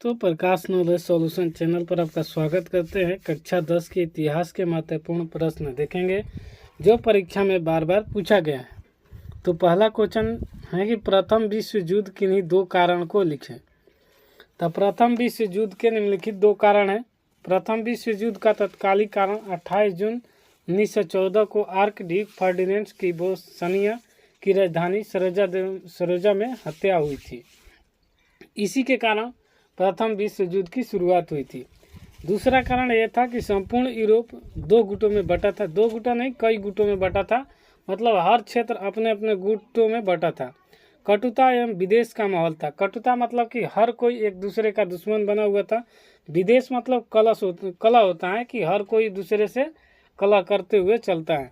दोस्तों, प्रकाश knowledge solution channel पर आपका स्वागत करते हैं। कक्षा 10 के इतिहास के महत्वपूर्ण प्रश्न देखेंगे जो परीक्षा में बार बार पूछा गया है। तो पहला क्वेश्चन है कि प्रथम विश्व युद्ध किन्हीं दो कारण को लिखें। तो प्रथम विश्व युद्ध के निम्नलिखित दो कारण हैं। प्रथम विश्व युद्ध का तत्कालिक कारण 28 जून 1914 को आर्कड्यूक फर्डिनेंड की बोस्निया की राजधानी सरोजा में हत्या हुई थी। इसी के कारण प्रथम विश्व युद्ध की शुरुआत हुई थी। दूसरा कारण यह था कि संपूर्ण यूरोप दो गुटों में बटा था। दो गुटा नहीं, कई गुटों में बटा था, मतलब हर क्षेत्र अपने अपने गुटों में बटा था। कटुता एवं विदेश का माहौल था। कटुता मतलब कि हर कोई एक दूसरे का दुश्मन बना हुआ था। विदेश मतलब कला होता है कि हर कोई दूसरे से कला करते हुए चलता है।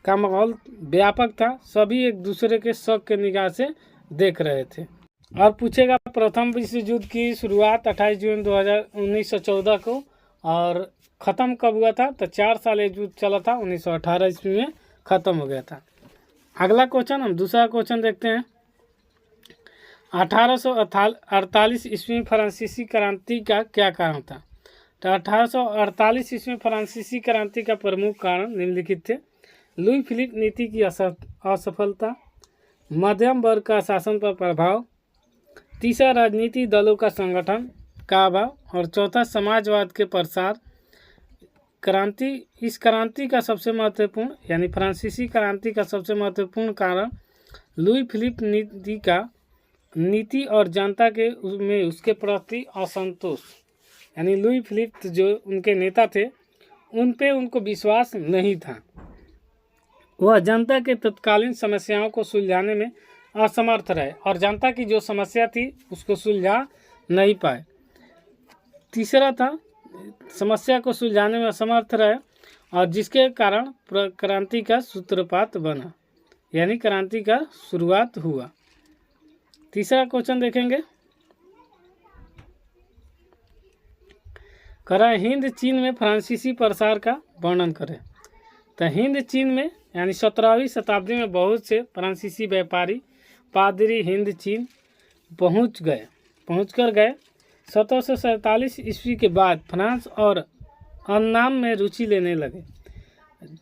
का माहौल व्यापक था, सभी एक दूसरे के शक के निगाह से देख रहे थे। और पूछेगा प्रथम विश्व युद्ध की शुरुआत 28 जून 1914 को और ख़त्म कब हुआ था। तो 4 साल ये युद्ध चला था, 1918 ईस्वी में ख़त्म हो गया था। अगला क्वेश्चन, हम दूसरा क्वेश्चन देखते हैं। 1848 ईस्वी में फ्रांसीसी क्रांति का क्या कारण था। तो 1848 ईस्वी में फ्रांसीसी क्रांति का प्रमुख कारण निम्नलिखित थे। लुई फिलिप नीति की असफलता, मध्यम वर्ग का शासन पर प्रभाव, तीसरा राजनीति दलों का संगठन का अभाव और चौथा समाजवाद के प्रसार। इस क्रांति का सबसे महत्वपूर्ण यानी फ्रांसीसी क्रांति का सबसे महत्वपूर्ण कारण लुई फिलिप नीति और जनता के में उसके प्रति असंतोष, यानी लुई फिलिप जो उनके नेता थे उन पे उनको विश्वास नहीं था। वह जनता के तत्कालीन समस्याओं को सुलझाने में असमर्थ रहे और जनता की जो समस्या थी उसको सुलझा नहीं पाए। तीसरा था समस्या को सुलझाने में असमर्थ रहे और जिसके कारण क्रांति का सूत्रपात बना, यानी क्रांति का शुरुआत हुआ। तीसरा क्वेश्चन देखेंगे। करें हिंद चीन में फ्रांसीसी प्रसार का वर्णन करें। तो हिंद चीन में यानी 17वीं शताब्दी में बहुत से फ्रांसीसी व्यापारी पादरी हिंद चीन पहुंच कर गए। 1747 ईस्वी के बाद फ्रांस और अन्नाम में रुचि लेने लगे।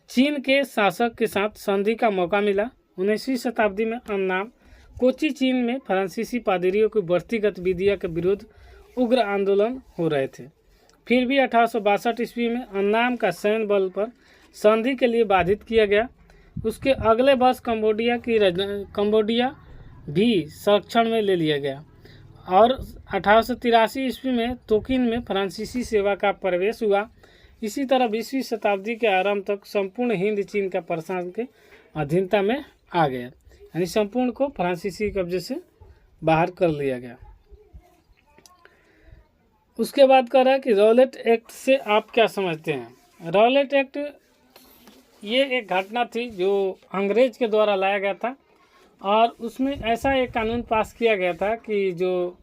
चीन के शासक के साथ संधि का मौका मिला। 19वीं शताब्दी में अन्नाम कोची चीन में फ्रांसीसी पादरियों की बढ़ती गतिविधियों के विरुद्ध उग्र आंदोलन हो रहे थे। फिर भी 1862 ईस्वी में अन्नाम का सैन्य बल पर संधि के लिए बाधित किया गया। उसके अगले वर्ष कंबोडिया भी संरक्षण में ले लिया गया और 1883 ईस्वी में तोकिन में फ्रांसीसी सेवा का प्रवेश हुआ। इसी तरह 20वीं शताब्दी के आरंभ तक संपूर्ण हिंद चीन का प्रशासन के अधीनता में आ गया, यानी संपूर्ण को फ्रांसीसी कब्जे से बाहर कर लिया गया। उसके बाद कह रहा है कि रॉलेट एक्ट से आप क्या समझते हैं। रॉलेट एक्ट ये एक घटना थी जो अंग्रेज के द्वारा लाया गया था और उसमें ऐसा एक कानून पास किया गया था कि जो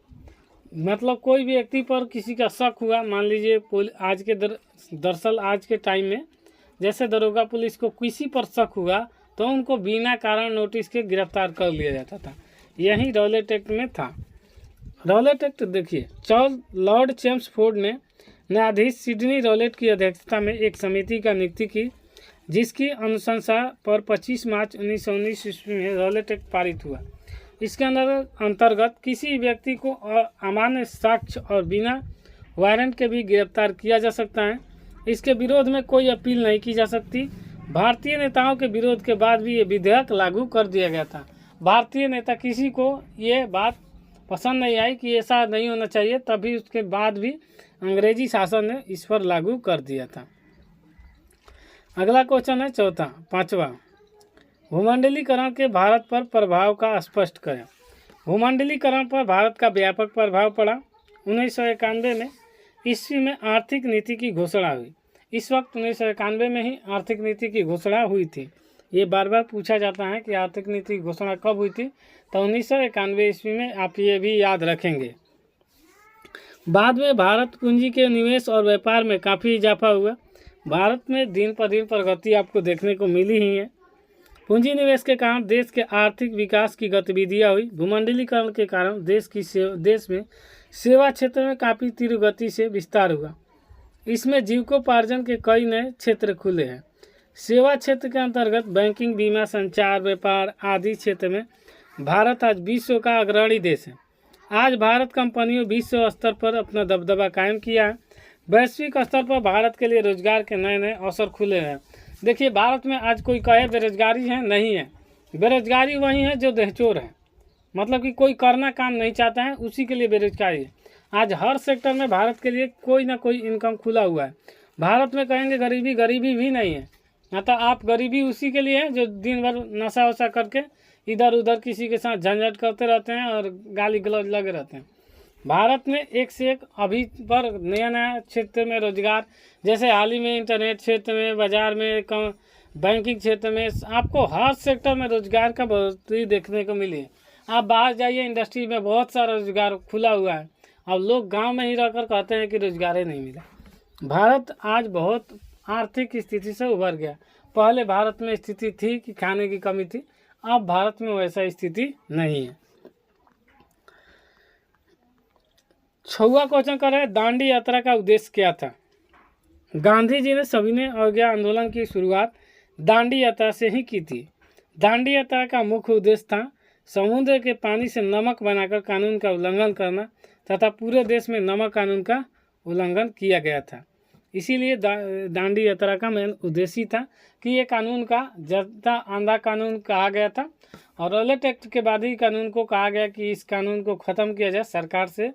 मतलब कोई भी व्यक्ति पर किसी का शक हुआ, मान लीजिए दरअसल आज के टाइम में जैसे दरोगा पुलिस को किसी पर शक हुआ तो उनको बिना कारण नोटिस के गिरफ्तार कर लिया जाता था। यही रॉलेट एक्ट में था। रॉलेट एक्ट देखिए, लॉर्ड चेम्सफोर्ड ने न्यायाधीश सिडनी रॉलेट की अध्यक्षता में एक समिति का नियुक्ति की जिसकी अनुशंसा पर 25 मार्च 1919 ईस्वी में रॉलेट एक्ट पारित हुआ। इसके अंतर्गत किसी व्यक्ति को अमान्य साक्ष्य और बिना वारंट के भी गिरफ्तार किया जा सकता है। इसके विरोध में कोई अपील नहीं की जा सकती। भारतीय नेताओं के विरोध के बाद भी ये विधेयक लागू कर दिया गया था। भारतीय नेता किसी को ये बात पसंद नहीं आई कि ऐसा नहीं होना चाहिए, तभी उसके बाद भी अंग्रेजी शासन ने इस पर लागू कर दिया था। अगला क्वेश्चन है पांचवा, भूमंडलीकरण के भारत पर प्रभाव का स्पष्ट करें। भूमंडलीकरण पर भारत का व्यापक प्रभाव पड़ा। 1991 में ईस्वी में आर्थिक नीति की घोषणा हुई। इस वक्त 1991 में ही आर्थिक नीति की घोषणा हुई थी। ये बार बार पूछा जाता है कि आर्थिक नीति की घोषणा कब हुई थी। तो 1991 ईस्वी में, आप ये भी याद रखेंगे। बाद में भारत पूंजी के निवेश और व्यापार में काफ़ी इजाफा हुआ। भारत में दिन पर दिन प्रगति आपको देखने को मिली ही है। पूंजी निवेश के कारण देश के आर्थिक विकास की गतिविधियां हुई। भूमंडलीकरण के कारण देश में सेवा क्षेत्र में काफ़ी तीव्र गति से विस्तार हुआ। इसमें जीविकोपार्जन के कई नए क्षेत्र खुले हैं। सेवा क्षेत्र के अंतर्गत बैंकिंग, बीमा, संचार, व्यापार आदि क्षेत्र में भारत आज विश्व का अग्रणी देश है। आज भारत कंपनियों विश्व स्तर पर अपना दबदबा कायम किया है। वैश्विक स्तर पर भारत के लिए रोजगार के नए नए अवसर खुले हैं। देखिए, भारत में आज कोई कहे बेरोजगारी है, नहीं है। बेरोजगारी वही है जो दहचोर है, मतलब कि कोई करना काम नहीं चाहता है, उसी के लिए बेरोजगारी है। आज हर सेक्टर में भारत के लिए कोई ना कोई इनकम खुला हुआ है। भारत में कहेंगे गरीबी, गरीबी भी नहीं है। मतलब आप गरीबी उसी के लिए है जो दिन भर नशा वशा करके इधर उधर किसी के साथ झंझट करते रहते हैं और गाली गलौज लगे रहते हैं। भारत में एक से एक अभी पर नया नया क्षेत्र में रोजगार, जैसे हाल ही में इंटरनेट क्षेत्र में, बाजार में, बैंकिंग क्षेत्र में, आपको हर सेक्टर में रोजगार का बढ़ोतरी देखने को मिली है। आप बाहर जाइए, इंडस्ट्री में बहुत सारा रोजगार खुला हुआ है। अब लोग गांव में ही रहकर कहते हैं कि रोजगार ही नहीं मिला। भारत आज बहुत आर्थिक स्थिति से उभर गया। पहले भारत में स्थिति थी कि खाने की कमी थी, अब भारत में वैसा स्थिति नहीं है। 6वां क्वेश्चन कर रहे हैं, दांडी यात्रा का उद्देश्य क्या था? गांधी जी ने सविनय अवज्ञा आंदोलन की शुरुआत दांडी यात्रा से ही की थी। दांडी यात्रा का मुख्य उद्देश्य था समुद्र के पानी से नमक बनाकर कानून का उल्लंघन करना तथा पूरे देश में नमक कानून का उल्लंघन किया गया था। इसीलिए दांडी यात्रा का मेन उद्देश्य था कि ये कानून का जनता आंधा कानून कहा गया था और रॉलेट एक्ट के बाद ही कानून को कहा गया कि इस कानून को ख़त्म किया जाए सरकार से,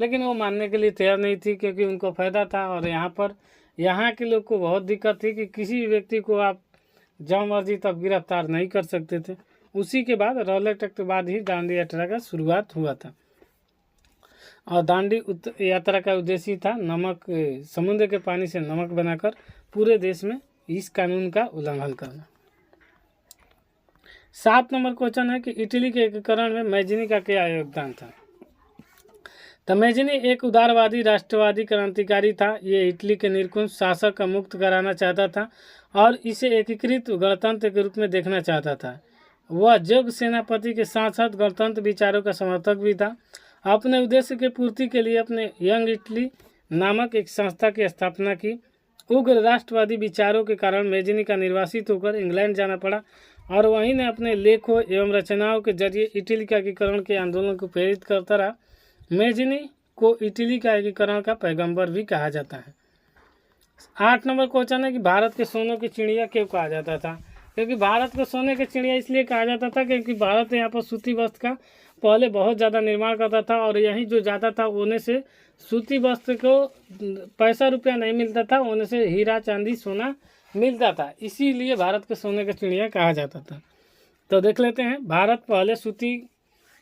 लेकिन वो मानने के लिए तैयार नहीं थी क्योंकि उनको फ़ायदा था। और यहाँ के लोग को बहुत दिक्कत थी कि किसी भी व्यक्ति को आप जब मर्जी तब गिरफ्तार नहीं कर सकते थे। उसी के बाद रॉलेट एक्ट के बाद ही दांडी यात्रा का शुरुआत हुआ था। और दांडी यात्रा का उद्देश्य था नमक, समुद्र के पानी से नमक बनाकर पूरे देश में इस कानून का उल्लंघन करना। 7 नंबर क्वेश्चन है कि इटली के एकीकरण में मैजिनी का क्या योगदान था? तो मैजिनी एक उदारवादी राष्ट्रवादी क्रांतिकारी था। ये इटली के निरंकुश शासक का मुक्त कराना चाहता था और इसे एकीकृत गणतंत्र के रूप में देखना चाहता था। वह जोग सेनापति के साथ साथ गणतंत्र विचारों का समर्थक भी था। अपने उद्देश्य के पूर्ति के लिए अपने यंग इटली नामक एक संस्था की स्थापना की। उग्र राष्ट्रवादी विचारों के कारण मैजिनी का निर्वासित होकर इंग्लैंड जाना पड़ा और वहीं ने अपने लेखों एवं रचनाओं के जरिए इटली का एकीकरण के आंदोलन को प्रेरित करता रहा। मैजिनी को इटली का एकीकरण का पैगंबर भी कहा जाता है। 8 नंबर क्वेश्चन है कि भारत के सोने की चिड़िया क्यों कहा जाता था? क्योंकि भारत को सोने की चिड़िया इसलिए कहा जाता था क्योंकि भारत यहाँ पर सूती वस्त्र का पहले बहुत ज़्यादा निर्माण करता था और यहीं जो जाता था होने से सूती वस्त्र को पैसा रुपया नहीं मिलता था, होने से हीरा चांदी सोना मिलता था। इसीलिए भारत के सोने की चिड़िया कहा जाता था। तो देख लेते हैं, भारत पहले सूती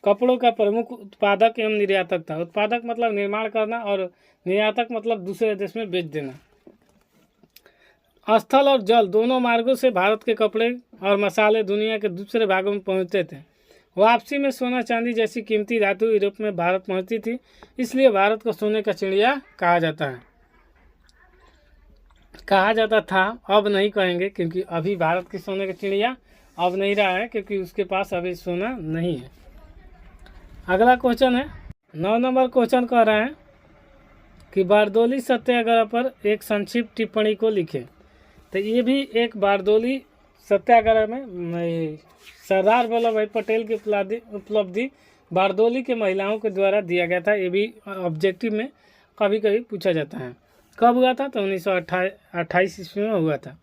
कपड़ों का प्रमुख उत्पादक एवं निर्यातक था। उत्पादक मतलब निर्माण करना और निर्यातक मतलब दूसरे देश में बेच देना। स्थल और जल दोनों मार्गों से भारत के कपड़े और मसाले दुनिया के दूसरे भागों में पहुंचते थे। वापसी में सोना चांदी जैसी कीमती धातु यूरोप में भारत पहुंचती थी, इसलिए भारत को सोने का चिड़िया कहा जाता था। अब नहीं कहेंगे क्योंकि अभी भारत की सोने का चिड़िया अब नहीं रहा है क्योंकि उसके पास अभी सोना नहीं है। अगला क्वेश्चन है 9 नंबर क्वेश्चन कह रहे हैं कि बारदोली सत्याग्रह पर एक संक्षिप्त टिप्पणी को लिखें। तो ये भी एक बारदोली सत्याग्रह में सरदार वल्लभ भाई पटेल की उपलब्धि बारदोली के महिलाओं के द्वारा दिया गया था। ये भी ऑब्जेक्टिव में कभी कभी पूछा जाता है। कब हुआ था? तो 1928 ईस्वी में हुआ था।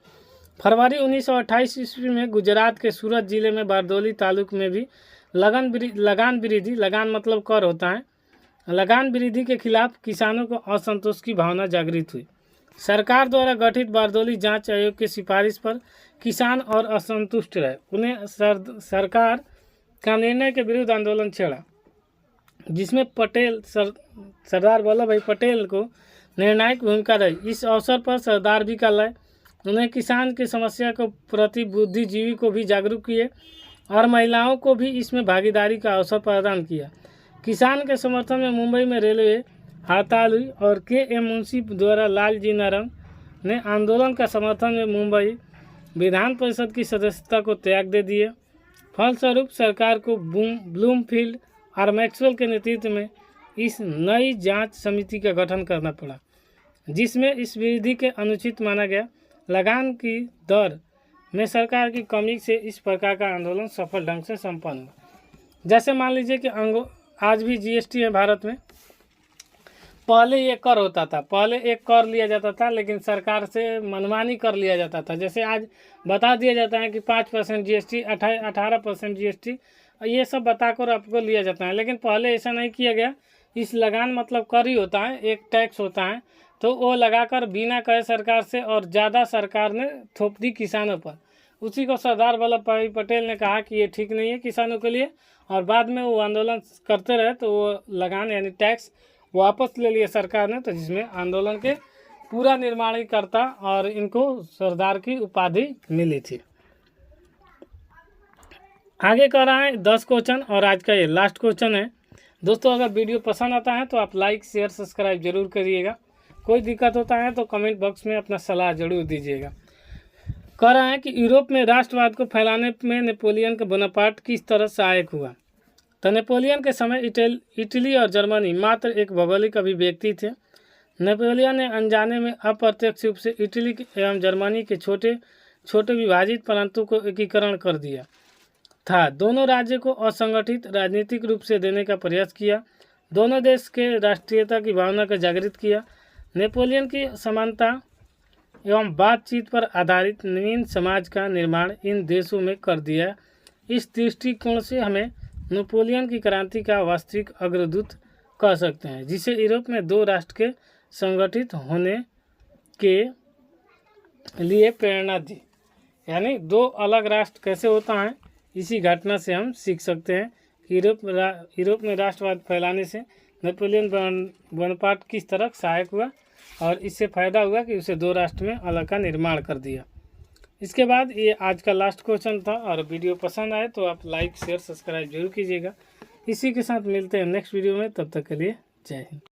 फरवरी 1928 ईस्वी में गुजरात के सूरत जिले में बारदोली तालुक में भी लगान वृद्धि, लगान मतलब कर होता है, लगान वृद्धि के खिलाफ किसानों को असंतोष की भावना जागृत हुई। सरकार द्वारा गठित बारदोली जांच आयोग की सिफारिश पर किसान और असंतुष्ट रहे। उन्हें सरकार का निर्णय के विरुद्ध आंदोलन छेड़ा, जिसमें सरदार वल्लभ भाई पटेल को निर्णायक भूमिका रही। इस अवसर पर सरदार भी का लय उन्हें किसान की समस्या को प्रति बुद्धिजीवी को भी जागरूक किए और महिलाओं को भी इसमें भागीदारी का अवसर प्रदान किया। किसान के समर्थन में मुंबई में रेलवे हड़ताल हुई और के.एम. मुंशी द्वारा लालजी नरंग ने आंदोलन का समर्थन में मुंबई विधान परिषद की सदस्यता को त्याग दे दिए। फलस्वरूप सरकार को ब्लूमफील्ड और मैक्सवेल के नेतृत्व में इस नई जांच समिति का गठन करना पड़ा, जिसमें इस विधि के अनुचित माना गया। लगान की दर में सरकार की कमी से इस प्रकार का आंदोलन सफल ढंग से संपन्न हुआ। जैसे मान लीजिए कि आज भी जीएसटी है भारत में। पहले ये कर होता था, पहले एक कर लिया जाता था, लेकिन सरकार से मनमानी कर लिया जाता था। जैसे आज बता दिया जाता है कि 5% जीएसटी, 18% जीएसटी, ये सब बताकर आपको लिया जाता है। लेकिन पहले ऐसा नहीं किया गया। इस लगान मतलब कर ही होता है, एक टैक्स होता है, तो वो लगाकर बिना कहे सरकार से और ज़्यादा सरकार ने थोप दी किसानों पर। उसी को सरदार वल्लभ भाई पटेल ने कहा कि ये ठीक नहीं है किसानों के लिए, और बाद में वो आंदोलन करते रहे तो वो लगान यानी टैक्स वापस ले लिए सरकार ने, तो जिसमें आंदोलन के पूरा निर्माणकर्ता और इनको सरदार की उपाधि मिली थी। आगे कर रहा है 10 क्वेश्चन और आज का ये लास्ट क्वेश्चन है। दोस्तों अगर वीडियो पसंद आता है तो आप लाइक शेयर सब्सक्राइब जरूर करिएगा। कोई दिक्कत होता है तो कमेंट बॉक्स में अपना सलाह जरूर दीजिएगा। कह रहा है कि यूरोप में राष्ट्रवाद को फैलाने में नेपोलियन का बोनापार्ट किस तरह सहायक हुआ। तो नेपोलियन के समय इटली और जर्मनी मात्र एक भौगोलिक अभिव्यक्ति थे। नेपोलियन ने अनजाने में अप्रत्यक्ष रूप से इटली एवं जर्मनी के छोटे छोटे विभाजित प्रांतों को एकीकरण कर दिया था। दोनों राज्य को असंगठित राजनीतिक रूप से देने का प्रयास किया। दोनों देश के राष्ट्रीयता की भावना को जागृत किया। नेपोलियन की समानता एवं बातचीत पर आधारित नवीन समाज का निर्माण इन देशों में कर दिया। इस दृष्टिकोण से हमें नेपोलियन की क्रांति का वास्तविक अग्रदूत कह सकते हैं, जिसे यूरोप में दो राष्ट्र के संगठित होने के लिए प्रेरणा दी। यानी दो अलग राष्ट्र कैसे होता है, इसी घटना से हम सीख सकते हैं कि यूरोप में राष्ट्रवाद फैलाने से नेपोलियन बोनापार्ट किस तरह सहायक हुआ और इससे फ़ायदा हुआ कि उसे दो राष्ट्र में अलग का निर्माण कर दिया। इसके बाद ये आज का लास्ट क्वेश्चन था, और वीडियो पसंद आए तो आप लाइक शेयर सब्सक्राइब जरूर कीजिएगा। इसी के साथ मिलते हैं नेक्स्ट वीडियो में, तब तक के लिए जय हिंद।